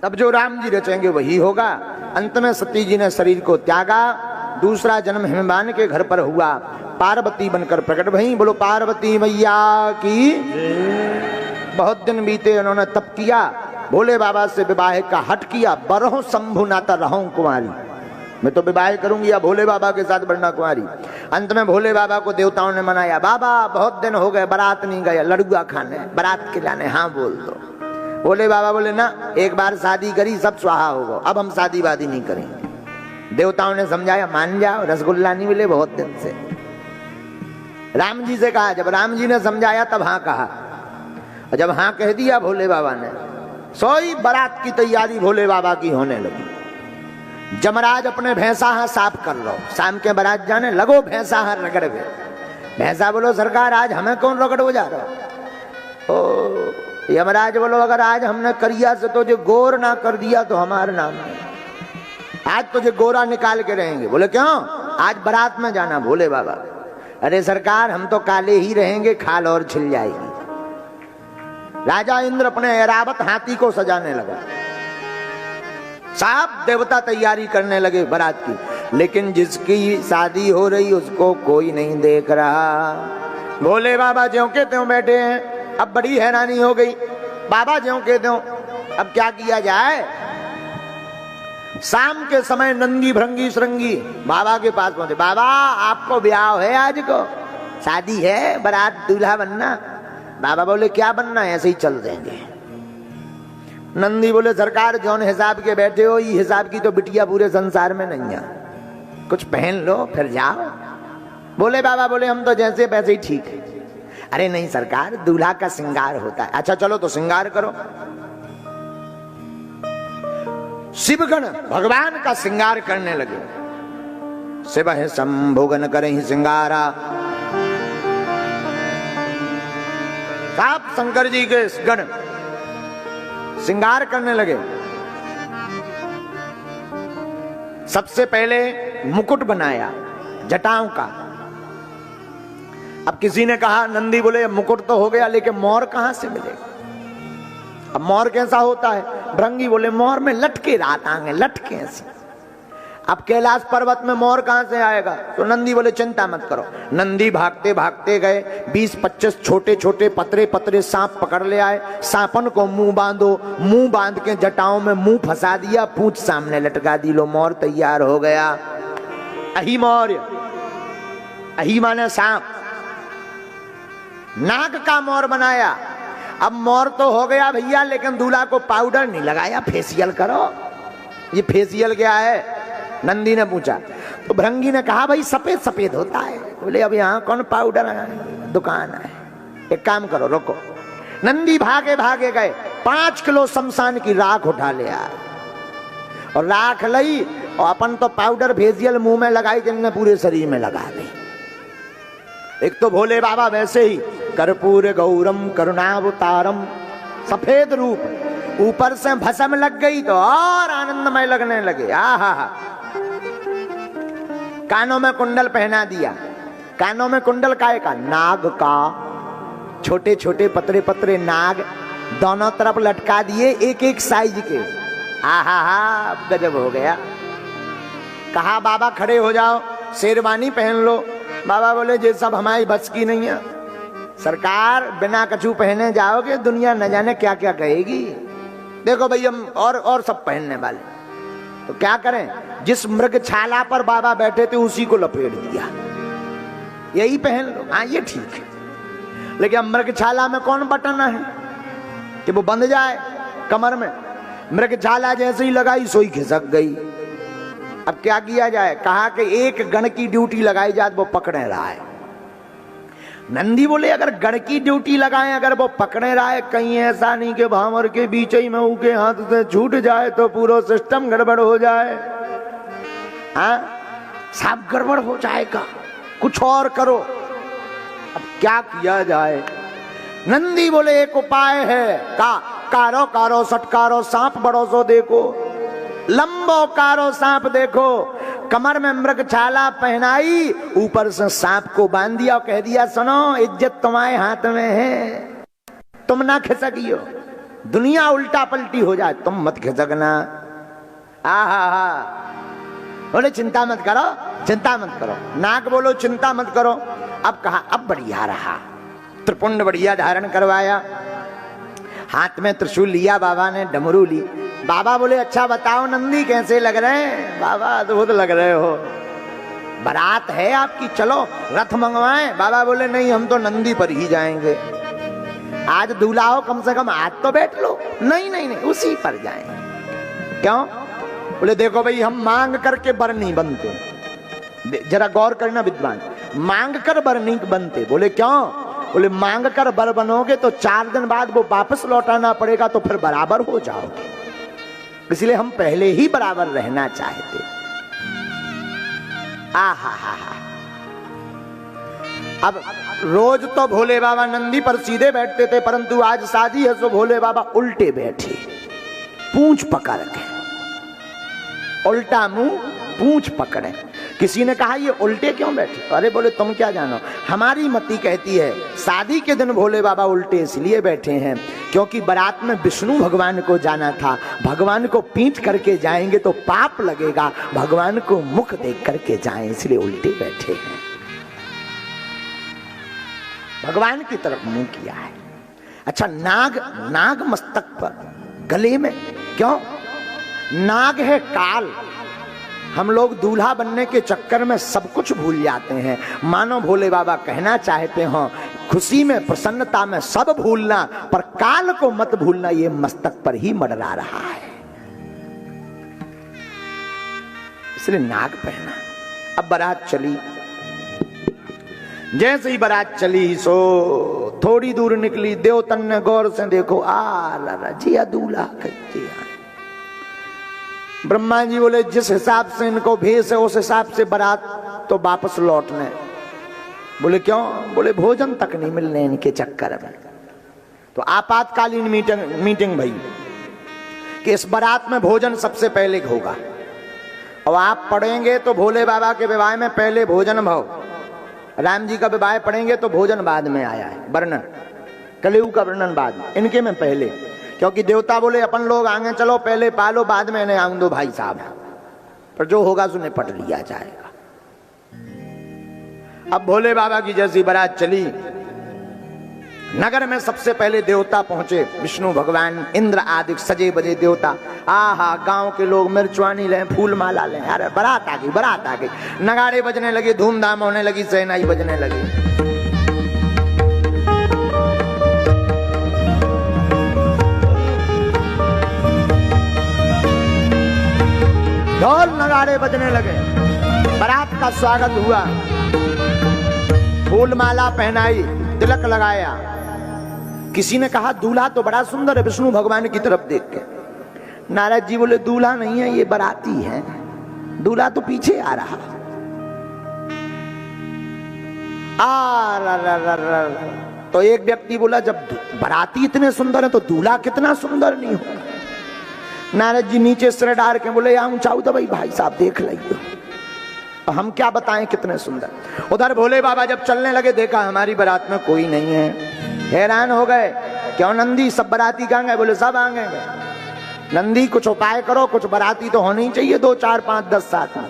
तब जो राम जी रचेंगे वही होगा। अंत में सती जी ने शरीर को त्यागा। दूसरा जन्म हिमवान के घर पर हुआ। पार्वती बनकर प्रकट भई। बोलो पार्वती मैया की। बहुत दिन बीते, उन्होंने तप किया, भोले बाबा से विवाह का हट किया। बरहों शंभु नाता रहूं कुंवारी, मैं तो विवाह करूंगी या भोले बाबा के साथ बढ़ना कुंवारी। अंत में भोले बाबा को देवताओं ने मनाया, बाबा बहुत दिन हो गए बारात नहीं गए, लड़ुआ खाने बारात खिलाने, हाँ बोल दो। भोले बाबा बोले ना, एक बार शादी करी सब स्वाहा होगा, अब हम शादी वादी नहीं करेंगे। देवताओं ने समझाया, मान जाओ, रसगुल्ला नहीं मिले बहुत दिन से। राम जी से कहा, जब राम जी ने समझाया तब हाँ कहा। और जब हाँ कह दिया भोले बाबा ने, सोई बारात की तैयारी भोले बाबा की होने लगी। जमराज अपने भैंसा हाँ साफ कर लो, शाम के बारात जाने लगो भैंसा हाँ रगड़ गए। भैंसा बोलो सरकार आज हमें कौन रगड़ हो जा रहा। ओ यमराज बोलो, अगर आज हमने करिया से तुझे गोर ना कर दिया तो हमारा नाम है, आज तुझे गोरा निकाल के रहेंगे। बोले क्यों, आज बारात में जाना। भोले बाबा, अरे सरकार हम तो काले ही रहेंगे, खाल और छिल जाएगी। राजा इंद्र अपने ऐरावत हाथी को सजाने लगा, सब देवता तैयारी करने लगे बारात की, लेकिन जिसकी शादी हो रही उसको कोई नहीं देख रहा। भोले बाबा ज्यों के त्यों बैठे हैं। अब बड़ी हैरानी हो गई, बाबा ज्यों के त्यों, अब क्या किया जाए। शाम के समय नंदी भृंगी श्रृंगी बाबा के पास पहुंचे। बाबा आपको ब्याह है, आज को शादी है, बारात दूल्हा बनना। बाबा बोले क्या बनना है, ऐसे ही चल देंगे। नंदी बोले सरकार जौन हिसाब के बैठे हो, ये हिसाब की तो बिटिया पूरे संसार में नहीं है, कुछ पहन लो फिर जाओ। बोले बाबा बोले हम तो जैसे वैसे ही ठीक है। अरे नहीं सरकार, दूल्हा का श्रृंगार होता है। अच्छा चलो तो श्रृंगार करो। शिवगण भगवान का श्रृंगार करने लगे। शिव है संभोगन करें श्रृंगारा। साप शंकर जी के गण श्रृंगार करने लगे। सबसे पहले मुकुट बनाया जटाओं का। अब किसी ने कहा, नंदी बोले मुकुट तो हो गया, लेकिन मोर कहां से मिलेगा। अब मोर कैसा होता है। भृंगी बोले मोर में लटके रात आएंगे, लटके ऐसे। अब कैलाश पर्वत में मोर कहां से आएगा। तो नंदी बोले चिंता मत करो। नंदी भागते भागते गए, 20-25 छोटे छोटे पतरे पतरे सांप पकड़ ले आए। सांपन को मुंह बांधो, मुंह बांध के जटाओं में मुंह फंसा दिया, पूंछ सामने लटका दी, लो मोर तैयार हो गया। अही मौर्य, अही माने सांप, नाग का मोर बनाया। अब मोर तो हो गया भैया, लेकिन दूल्हा को पाउडर नहीं लगाया, फेशियल करो। ये फेशियल क्या है, नंदी ने पूछा। तो भृंगी ने कहा भाई सफेद सफेद होता है। बोले अब यहाँ कौन पाउडर दुकान है, एक काम करो रुको। नंदी भागे भागे गए, 5 किलो शमशान की राख उठा ले आए और राख लई, और अपन तो पाउडर फेशियल मुंह में लगाई, जिनने पूरे शरीर में लगा दी। एक तो भोले बाबा वैसे ही कर्पूर गौरम करुणावतारम, सफेद रूप, ऊपर से भस्म लग गई तो और आनंदमय लगने लगे। आहा, कानों में कुंडल पहना दिया। कानों में कुंडल काहे का, नाग का, छोटे छोटे पतरे पतरे नाग दोनों तरफ लटका दिए, एक एक साइज के। आहा, गजब हो गया। कहा बाबा खड़े हो जाओ, शेरवानी पहन लो। बाबा बोले ये सब हमारी बस की नहीं है सरकार, बिना कछू पहने जाओगे दुनिया न जाने क्या क्या कहेगी। देखो भाई हम और सब पहनने वाले, तो क्या करें। जिस मृग छाला पर बाबा बैठे थे उसी को लपेट दिया, यही पहन लो। हाँ ये ठीक है, लेकिन मृग छाला में कौन बटन है कि वो बंध जाए कमर में। मृग छाला जैसे ही लगाई सोई खिसक गई। अब क्या किया जाए। कहा कि एक गण की ड्यूटी लगाई जाए, वो पकड़े रहा है। नंदी बोले अगर गण की ड्यूटी लगाएं, अगर वो पकड़े रहा है, कहीं ऐसा नहीं कि भावर के बीच ही में उनके हाथ से छूट जाए तो पूरा सिस्टम गड़बड़ हो जाए। हाँ सब गड़बड़ हो जाएगा, कुछ और करो। अब क्या किया जाए। नंदी बोले एक उपाय है। कारो कारो सटकारो सांप बड़ो सो देखो, लंबो कारो सांप देखो। कमर में मृग छाला पहनाई, ऊपर से सांप को बांध दिया और कह दिया सुनो इज्जत तुम्हारे हाथ में है, तुम ना खिसकियो। दुनिया उल्टा पलटी हो जाए, तुम मत खिसकना। आहा, बोले चिंता मत करो, चिंता मत करो। नाग बोलो चिंता मत करो। अब कहा, अब बढ़िया रहा। त्रिपुंड बढ़िया धारण करवाया, हाथ में त्रिशूल लिया बाबा ने, डमरू ली। बाबा बोले अच्छा बताओ नंदी कैसे लग रहे हैं? बाबा अद्भुत लग रहे हो, बारात है आपकी, चलो रथ मंगवाएं। बाबा बोले नहीं, हम तो नंदी पर ही जाएंगे। आज दूल्हा हो, कम से कम आज तो बैठ लो। नहीं नहीं नहीं, उसी पर जाएंगे। क्यों? बोले देखो भाई, हम मांग करके बर नहीं बनते। जरा गौर करना विद्वान, मांग कर बर नहीं बनते। बोले क्यों? बोले मांग कर बर बनोगे तो 4 दिन बाद वो वापस लौटाना पड़ेगा, तो फिर बराबर हो जाओगे। इसलिए हम पहले ही बराबर रहना चाहते। आहा हा हा। अब रोज तो भोले बाबा नंदी पर सीधे बैठते थे, परंतु आज शादी है तो भोले बाबा उल्टे बैठे, पूंछ पकड़ के, उल्टा मुंह पूंछ पकड़े। किसी ने कहा ये उल्टे क्यों बैठे? अरे बोले तुम क्या जानो, हमारी मति कहती है शादी के दिन भोले बाबा उल्टे इसलिए बैठे हैं क्योंकि बारात में विष्णु भगवान को जाना था। भगवान को पीठ करके जाएंगे तो पाप लगेगा, भगवान को मुख देख करके जाएं, इसलिए उल्टे बैठे हैं। भगवान की तरफ मुंह किया है। अच्छा, नाग मस्तक पर, गले में, क्यों? नाग है काल। हम लोग दूल्हा बनने के चक्कर में सब कुछ भूल जाते हैं। मानो भोले बाबा कहना चाहते हो, खुशी में, प्रसन्नता में सब भूलना, पर काल को मत भूलना, ये मस्तक पर ही मंडरा रहा है। इसलिए नाग पहना। अब बारात चली। जैसे ही बारात चली सो थोड़ी दूर निकली, देवतन ने गौर से देखो, आ जिया दूल्हा कच्चे। ब्रह्मा जी बोले जिस हिसाब से इनको भेष है उस हिसाब से बारात तो वापस लौटने। बोले क्यों? बोले भोजन तक नहीं मिलने इनके चक्कर में। तो आपातकालीन मीटिंग भई कि इस बारात में भोजन सबसे पहले होगा। और आप पढ़ेंगे तो भोले बाबा के विवाह में पहले भोजन भाव, राम जी का विवाह पढ़ेंगे तो भोजन बाद में आया है, वर्णन कलयुग का वर्णन बाद में, इनके में पहले। क्योंकि देवता बोले अपन लोग आगे चलो, पहले पालो बाद में इन्हें आऊं दो भाई साहब, पर जो होगा सुने पट लिया जाएगा। अब भोले बाबा की जैसी बारात चली, नगर में सबसे पहले देवता पहुंचे, विष्णु भगवान, इंद्र आदि सजे बजे देवता। आहा, गांव के लोग मिर्चवानी लें, फूल माला लें, अरे बारात आ गई, बारात आ गई। नगाड़े बजने लगे, धूमधाम होने लगी, सहनाई बजने लगी। ढोल नगाड़े बजने लगे, बारात का स्वागत हुआ, फूल माला पहनाई, तिलक लगाया। किसी ने कहा दूल्हा तो बड़ा सुंदर है, विष्णु भगवान की तरफ देख के। नारद जी बोले दूल्हा नहीं है, ये बाराती है, दूल्हा तो पीछे आ रहा। तो एक व्यक्ति बोला जब बाराती इतने सुंदर है तो दूल्हा कितना सुंदर नहीं होगा। नारद जी नीचे सिर डाल के बोले यहाँ ऊंचाऊ तो भाई साहब देख लियो, तो हम क्या बताएं कितने सुंदर। उधर भोले बाबा जब चलने लगे, देखा हमारी बारात में कोई नहीं है, हैरान हो गए। क्यों नंदी, सब बाराती कहाँ गए? बोले सब आ गए। नंदी कुछ उपाय करो, कुछ बाराती तो होनी चाहिए, 2 4 5 10 साथ में।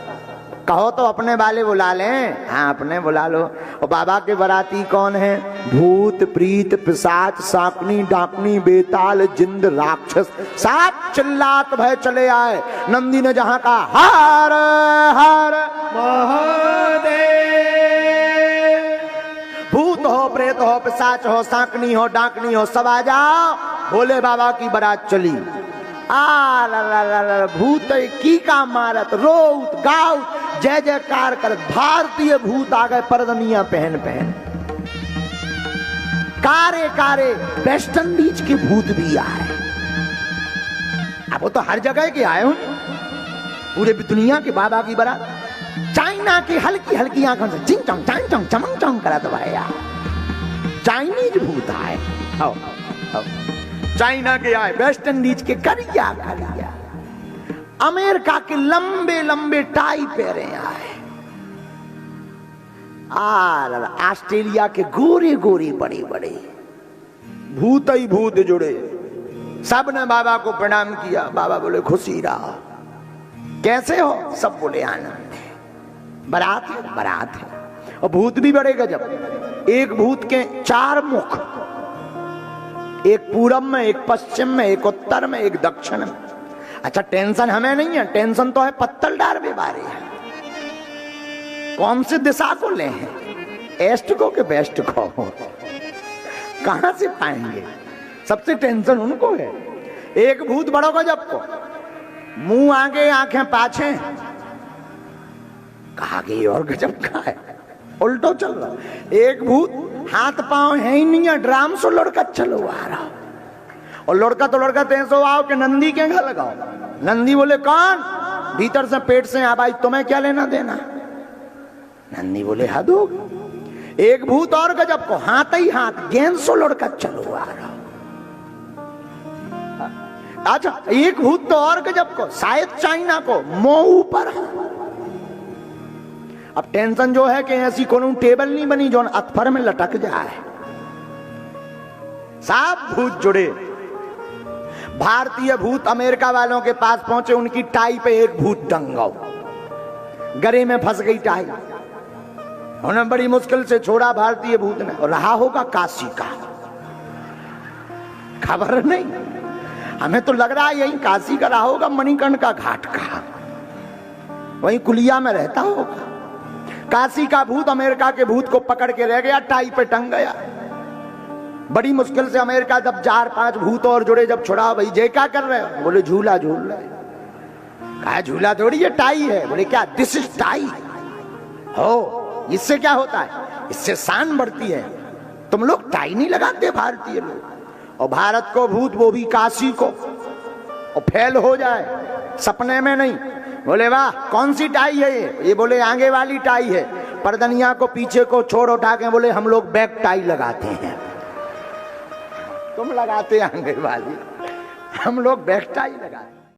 कहो तो अपने वाले बुला लें। हाँ अपने बुला लो। और बाबा के बाराती कौन है? भूत प्रीत पिशाच साकनी डाकनी बेताल जिंद राक्षस सब चिल्लात भय चले आए। नंदी ने जहां कहा हर हर महादेव, भूत हो प्रेत हो पिशाच हो साकनी हो डाकनी हो सब आ जाओ। भोले बाबा की बारात चली। भूत की का मारत रोत गाउत जय जयकार कर, भारतीय भूत आ गए परदनिया पहन पहन, कारे कारे वेस्ट इंडीज के भूत भी आए। अब वो तो हर जगह के आए हूं, पूरे दुनिया के बाबा की बारात। चाइना की हल्की हल्की आंखों से चिंग चौंग चांग चौंग चमंग चौंग करा तो भाई यार, चाइनीज भूत आए। आओ आओ, चाइना के आए, वेस्ट इंडीज के करिया करिया, अमेरिका के लंबे लंबे टाई पहरे आए, ऑस्ट्रेलिया के गोरे गोरे बड़े बड़े भूत ही भूत जुड़े। सबने बाबा को प्रणाम किया। बाबा बोले खुशी रहा। कैसे हो? सब बोले आनंद है। बारात है, बारात है। और भूत भी बड़े गजब। एक भूत के 4 मुख, एक पूरब में, एक पश्चिम में, एक उत्तर में, एक दक्षिण में। अच्छा, टेंशन हमें नहीं है, टेंशन तो है पत्तल डारवे बारे है। कौन सी दिशा को ले हैं, ईस्ट को कि वेस्ट को? कहां से पाएंगे? सबसे टेंशन उनको है। एक भूत बड़ो गजब को, मुंह आगे आंखें पाछे। कहा कि और गजब का है, उल्टो चल रहा। एक भूत हाथ पांव है ही नहीं है, ड्राम से लड़का चलो आ रहा। और लड़का तो लड़का तेसो आओ कि नंदी के घर लगाओ। नंदी बोले कौन? भीतर से पेट से आ भाई, तुम्हें क्या लेना देना? नंदी बोले हद हो गई। एक भूत और गजब को, हाथ ही हाथ गेंद सो लड़का चलो आ रहा। अच्छा, एक भूत तो और गजब को, शायद चाइना को, मुंह ऊपर। अब टेंशन जो है कि ऐसी कोनो टेबल नहीं बनी जो अथफर में लटक जाए। सब भूत जुड़े। भारतीय भूत अमेरिका वालों के पास पहुंचे, उनकी टाई पे एक भूत टंगाओ, गले में फंस गई टाई। उन्हें बड़ी मुश्किल से छोड़ा भारतीय भूत ने। और रहा होगा काशी का, खबर नहीं, हमें तो लग रहा है यही काशी का रहा होगा, मणिकर्ण घाट का, वहीं कुलिया में रहता होगा। काशी का भूत अमेरिका के भूत को पकड़ के रह गया, टाई पे टंग गया। बड़ी मुश्किल से अमेरिका जब 4-5 भूत और जुड़े, जब छुड़ा, भाई जय क्या कर रहे हो? बोले झूला झूल रहे। कहा झूला थोड़ी ये टाई है। बोले क्या? This is tie. हो, इससे क्या होता है? इससे शान बढ़ती है। तुम लोग टाई नहीं लगाते भारतीय लोग। और भारत को भूत, वो भी काशी को, और फेल हो जाए सपने में नहीं। बोले वाह, कौन सी टाई है ये? बोले आगे वाली टाई है। परदनिया को पीछे को छोड़ उठा के बोले हम लोग बैक टाई लगाते हैं। तुम लगाते आगे वाली, हम लोग बैक टाई लगाते।